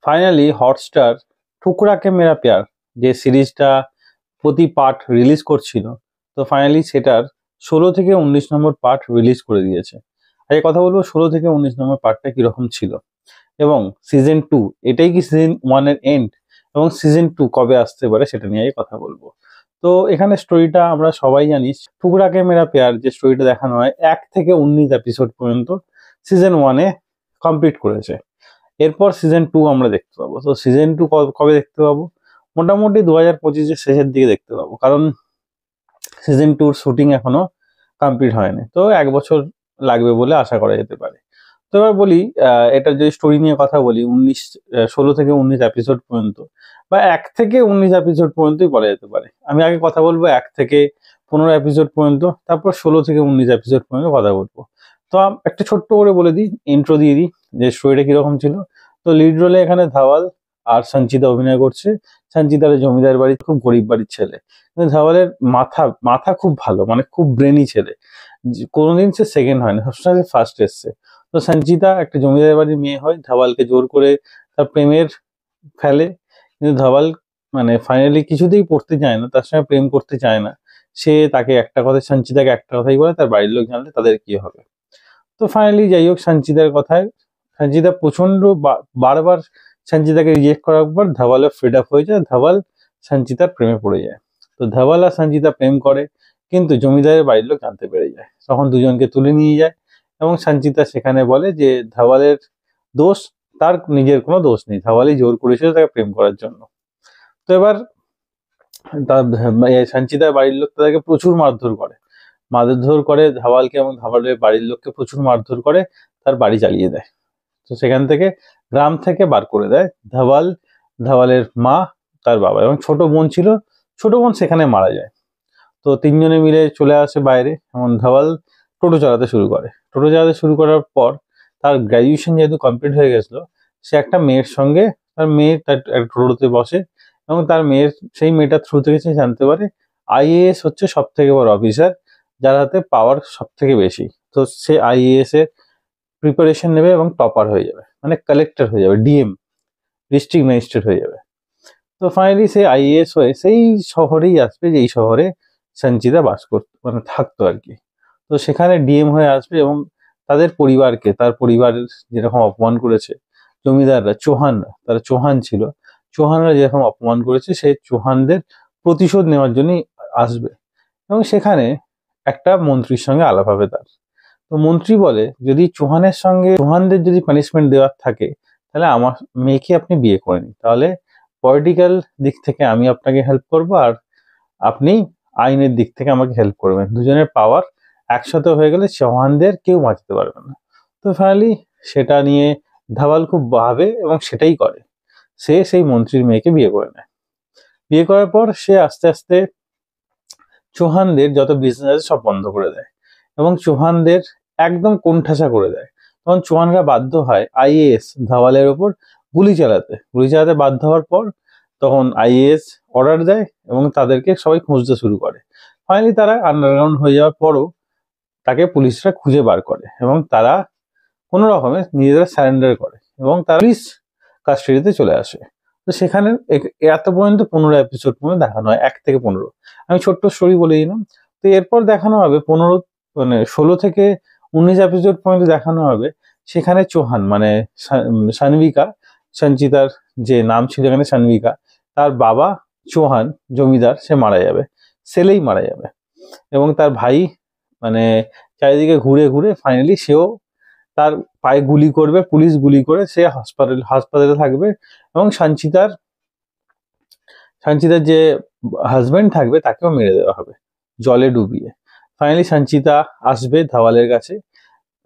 Finally Hotstar টুকরা কে মেরা প্যার যে সিরিজটা প্রতি পার্ট রিলিজ করছিল, তো ফাইনালি সেটার 16 থেকে 19 নম্বর পার্ট রিলিজ করে দিয়েছে। আজকে কথা বলবো 16 থেকে 19 নম্বর পার্টটা কিরকম ছিল, এবং সিজন 2 এটাই কি সিজন 1 এর এন্ড, এবং সিজন 2 কবে আসতে পারে সেটা নিয়ে কথা বলবো। তো এখানে স্টোরিটা আমরা সবাই জানি, টুকরা কে মেরা প্যার যে স্টোরিটা দেখানো হয় 1 থেকে 19 এপিসোড পর্যন্ত সিজন 1-এ কমপ্লিট করেছে। এরপর সিজন 2 আমরা দেখতে পাবো। তো সিজন 2 কবে দেখতে পাবো? মোটামুটি 2025-এর শেষের দিকে দেখতে পাবো, কারণ সিজন 2-র শুটিং এখনো কমপ্লিট হয়নি, তো 1 বছর লাগবে বলে আশা করা যেতে পারে। তো এবার বলি, এটার যদি স্টোরি নিয়ে কথা বলি, 16 থেকে 19 এপিসোড পর্যন্ত বা 1 থেকে 19 এপিসোড পর্যন্তই বলা যেতে পারে। আমি আগে কথা বলবো 1 থেকে 15 এপিসোড পর্যন্ত, তারপর 16 থেকে 19 এপিসোড পর্যন্ত কথা বলবো। তো একটা ছোট্ট করে বলে দিই, ইন্ট্রো দিয়ে দিই যে স্টোরিটা কিরকম ছিল। তো লিড রোলে এখানে ধাওয়াল আর সঞ্চিতা অভিনয় করছে। সঞ্চিতার জমিদার বাড়ি, খুব গরিব বাড়ির ছেলে, কিন্তু ধাওয়ালের মাথা মাথা খুব ভালো, মানে খুব ব্রেনি ছেলে। কোনোদিন সে সেকেন্ড হয় না, সবসময় সে ফার্স্ট এসছে। তো সঞ্চিতা একটা জমিদার বাড়ির মেয়ে হয়, ধাওয়ালকে জোর করে তার প্রেমের ফেলে, কিন্তু ধাওয়াল মানে ফাইনালি কিছুতেই পড়তে চায় না, তার সঙ্গে প্রেম করতে চায় না। সে তাকে একটা কথা, সঞ্চিতাকে একটা কথাই বলে, তার বাড়ির লোক জানলে তাদের কি হবে। তো ফাইনালি যাই হোক, সঞ্চিতার কথায় সঞ্চিতা প্রচন্ড বারবার সঞ্চিতাকে রিজেক্ট করার পর ধাওয়ালের ফেড আপ হয়ে যায়, ধাওয়াল সঞ্চিতার প্রেমে পড়ে যায়। তো ধাওয়াল আর সঞ্চিতা প্রেম করে, কিন্তু জমিদারের বাড়ির লোক জানতে পেরে যায়, তখন দুজনকে তুলে নিয়ে যায়। এবং সঞ্চিতা সেখানে বলে যে ধাওয়ালের দোষ, তার নিজের কোনো দোষ নেই, ধাওয়ালই জোর করেছিল তাকে প্রেম করার জন্য। তো এবার সঞ্চিতার বাড়ির লোক তাদেরকে প্রচুর মারধর করে ধাওয়ালকে, এবং ধাওয়ালের বাড়ির লোককে প্রচুর মারধর করে তার বাড়ি জ্বালিয়ে দেয়। তো সেখান থেকে গ্রাম থেকে বার করে দেয় ধাওয়ালের মা, তার বাবা, এবং ছোট বোন ছিল, ছোট বোন সেখানে মারা যায়। তো তিনজনে মিলে চলে আসে বাইরে, এবং ধাওয়াল টোটো চালাতে শুরু করার পর তার গ্র্যাজুয়েশন যেহেতু কমপ্লিট হয়ে গেছিল, সে একটা মেয়ের সঙ্গে, তার একটা টোটোতে বসে, এবং সেই মেয়েটার থ্রু থেকে সে জানতে পারে আইএএস হচ্ছে সব থেকে বড় অফিসার, যার হাতে পাওয়ার সব থেকে বেশি। তো সে আইএএস এর প্রিপারেশন নেবে এবং টপার হয়ে যাবে, মানে কালেক্টর হয়ে যাবে, ডিএম, ডিস্ট্রিক্ট ম্যাজিস্ট্রেট হয়ে যাবে। তো ফাইনালি সে আইএএস হয়ে সেই শহরেই আসবে, যেই শহরে সঞ্চিতা বাস করতো, মানে থাকতো আর কি। তো সেখানে ডিএম হয়ে আসবে, এবং তার পরিবারের যেরকম অপমান করেছে জমিদাররা, তারা চৌহান ছিল, চৌহানরা যেরকম অপমান করেছে, সেই চৌহানদের প্রতিশোধ নেওয়ার জন্যই আসবে। এবং সেখানে একটা মন্ত্রীর সঙ্গে আলাপ হবে তার। তো মন্ত্রী বলে, যদি চৌহানদের যদি পানিশমেন্ট দেওয়ার থাকে, তাহলে আমার মেয়েকে আপনি বিয়ে করে নিন, তাহলে পলিটিক্যাল দিক থেকে আমি আপনাকে হেল্প করবো, আর আপনি আইনের দিক থেকে আমাকে হেল্প করবেন। দুজনের পাওয়ার একসাথে হয়ে গেলে চৌহানদের কেউ বাঁচাতে পারবে না। তো ফাইনালি সেটা নিয়ে ধাওয়াল খুব ভাবে, এবং সেটাই করে। সে সেই মন্ত্রীর মেয়েকে বিয়ে করে নেয়। বিয়ে করার পর সে আস্তে আস্তে চৌহানদের যত বিজনেস আছে সব বন্ধ করে দেয়, এবং চৌহানদের একদম কোণঠাসা করে দেয়। তখন চৌহানরা বাধ্য হয় আইএএস ধাওয়ালের ওপর গুলি চালাতে বাধ্য হওয়ার পর তখন আইএএস অর্ডার দেয়, এবং তাদেরকে সবাই খুঁজতে শুরু করে। ফাইনালি তারা আন্ডারগ্রাউন্ড হয়ে যাওয়ার পরও তাকে পুলিশরা খুঁজে বার করে, এবং তারা কোনো রকমে নিজেরা স্যারেন্ডার করে, এবং তারা পুলিশ কাস্টাডিতে চলে আসে। তো সেখানে এত পর্যন্ত 15 এপিসোড পর্যন্ত দেখানো হয়, 1 থেকে 15। আমি ছোট্ট স্টোরি বলে দিলাম। তো এরপর দেখানো হবে 16 থেকে 19 এপিসোড পর্যন্ত দেখানো হবে। সেখানে চৌহান মানে সানভিকা, সঞ্চিতার যে নাম ছিল এখানে সানভিকা, তার বাবা চৌহান জমিদার, সে মারা যাবে, সেলেই মারা যাবে। এবং তার ভাই মানে চারিদিকে ঘুরে ঘুরে ফাইনালি সেও তার পায়ে গুলি করবে, পুলিশ গুলি করে, সে হাসপাতালে থাকবে। এবং সঞ্চিতার যে হাজবেন্ড থাকবে তাকেও মেরে দেওয়া হবে জলে ডুবিয়ে। ফাইনালি সঞ্চিতা আসবে ধাওয়ালের কাছে,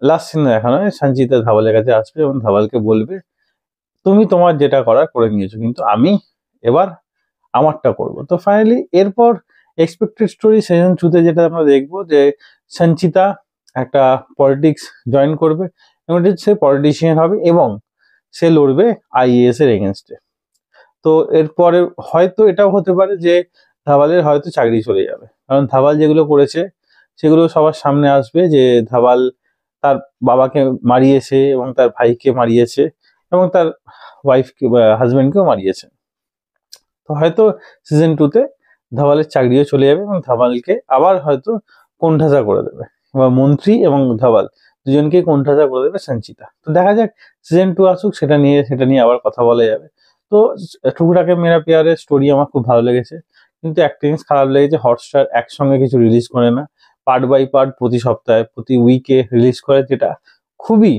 লাস্ট সিনে দেখানো হয় সঞ্চিতা ধাওয়ালের কাছে আসবে, এবং ধাওয়ালকে বলবে, তুমি তোমার যেটা করার করে নিয়েছো, কিন্তু আমি এবার আমারটা করব। তো ফাইনালি এরপর এক্সপেক্টেড স্টোরি সিজন 2-তে যেটা আমরা দেখবো, যে সঞ্চিতা একটা পলিটিক্স জয়েন করবে, এবং সে পলিটিশিয়ান হবে, এবং সে লড়বে আইএএস এর এগেনস্টে। তো এরপরে হয়তো এটাও হতে পারে যে ধাওয়ালের হয়তো চাকরি চলে যাবে, কারণ ধাওয়াল যেগুলো করেছে সেগুলো সবার সামনে আসবে, যে ধাওয়াল তার বাবাকে মারিয়েছে এবং তার ভাইকে মারিয়েছে, এবং তার ওয়াইফকে বা হাজবেন্ডকেও মারিয়েছে। তো হয়তো সিজন 2-তে ধাওয়ালের চাকরিও চলে যাবে এবং ধাওয়ালকে আবার হয়তো কোণঠাসা করে দেবে, বা মন্ত্রী এবং ধাওয়াল দুজনকে কোণঠাসা করে দেবে সঞ্চিতা। তো দেখা যাক সিজন 2 আসুক, সেটা নিয়ে আবার কথা বলা যাবে। তো টুকটাকে মেরা প্যারের স্টোরি আমার খুব ভালো লেগেছে, কিন্তু একটা জিনিস খারাপ লেগেছে, হটস্টার একসঙ্গে কিছু রিলিজ করে না, পার্ট বাই পার্ট প্রতি সপ্তাহে প্রতি উইকে রিলিজ করে, যেটা খুবই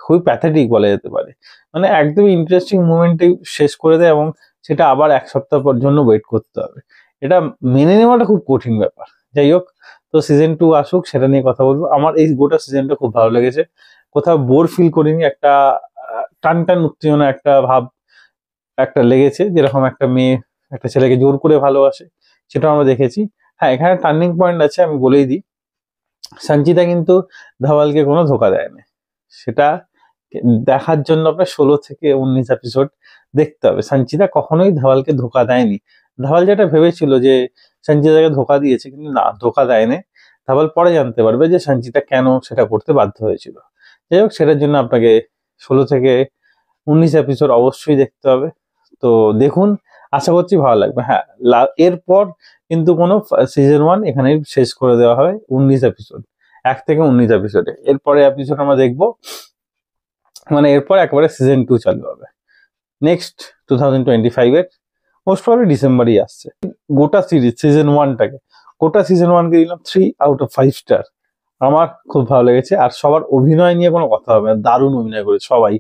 খুবই প্যাথেটিক বলা যেতে পারে। মানে একদম ইন্টারেস্টিং মুভমেন্টে শেষ করে দেয় এবং সেটা আবার এক সপ্তাহ পর জন্য ওয়েট করতে হবে। এটা মেনে নেওয়াটা খুব কঠিন ব্যাপার। যাই হোক, তো সিজন 2 আসুক, সেটা নিয়ে কথা বলবো। আমার এই গোটা সিজনটা খুব ভালো লেগেছে, কোথাও বোর ফিল করিনি, একটা টান টান উত্তেজনা একটা ভাব একটা লেগেছে, যেরকম একটা মেয়ে একটা ছেলেকে জোর করে ভালোবাসে, সেটা আমরা দেখেছি। হ্যাঁ, এখানে টার্নিং পয়েন্ট আছে, আমি বলেই দিই। সঞ্চিতা কিন্তু ধাওয়ালকে কোনো ধোকা দেয়নি, সেটা দেখার জন্য আপনার 16 থেকে 19 এপিসোড দেখতে হবে। সঞ্চিতা কখনোই ধাওয়ালকে ধোকা দেয়নি। ধাওয়াল যেটা ভেবেছিল যে সঞ্চিতাকে ধোকা দিয়েছে, কিন্তু না, ধোকা দেয়নি। ধাওয়াল পরে জানতে পারবে যে সঞ্চিতা কেন সেটা করতে বাধ্য হয়েছিল। যাই হোক, সেটার জন্য আপনাকে 16 থেকে 19 এপিসোড অবশ্যই দেখতে হবে। তো দেখুন, আশা করছি ভালো লাগবে। হ্যাঁ, এরপর কিন্তু কোনো সিজন 1 এখানেই শেষ করে দেওয়া হয় 19 এপিসোড, 1 থেকে 19 এপিসোডে। এরপরে এপিসোড আমরা দেখবো, মানে এরপর একেবারে সিজন 2 চালু হবে নেক্সট 2025-এর মোস্ট প্রবাবলি ডিসেম্বরই আসছে। গোটা সিরিজ সিজন 1টাকে, গোটা সিজন 1কে দিলাম 3/5 স্টার। আমার খুব ভালো লেগেছে, আর সবার অভিনয় নিয়ে কোনো কথা হবে না, দারুণ অভিনয় করেছে সবাই,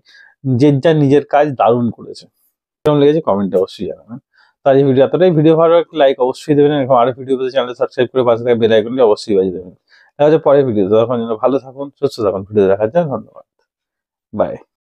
যে যার নিজের কাজ দারুণ করেছে। কেমন লেগেছে কমেন্টে অবশ্যই জানাবেন। তার এই ভিডিও এতটাই, ভিডিও ভালো লাগলে লাইক অবশ্যই দেবেন, এরকম আরো ভিডিও পেতে চ্যানেল সাবস্ক্রাইব করে পাশে থাকা বেল আইকনটি অবশ্যই বাজিয়ে দেবেন। দেখা হচ্ছে পরের ভিডিও, তখন ভালো থাকুন, সুস্থ থাকুন। ভিডিও দেখার জন্য ধন্যবাদ, বাই।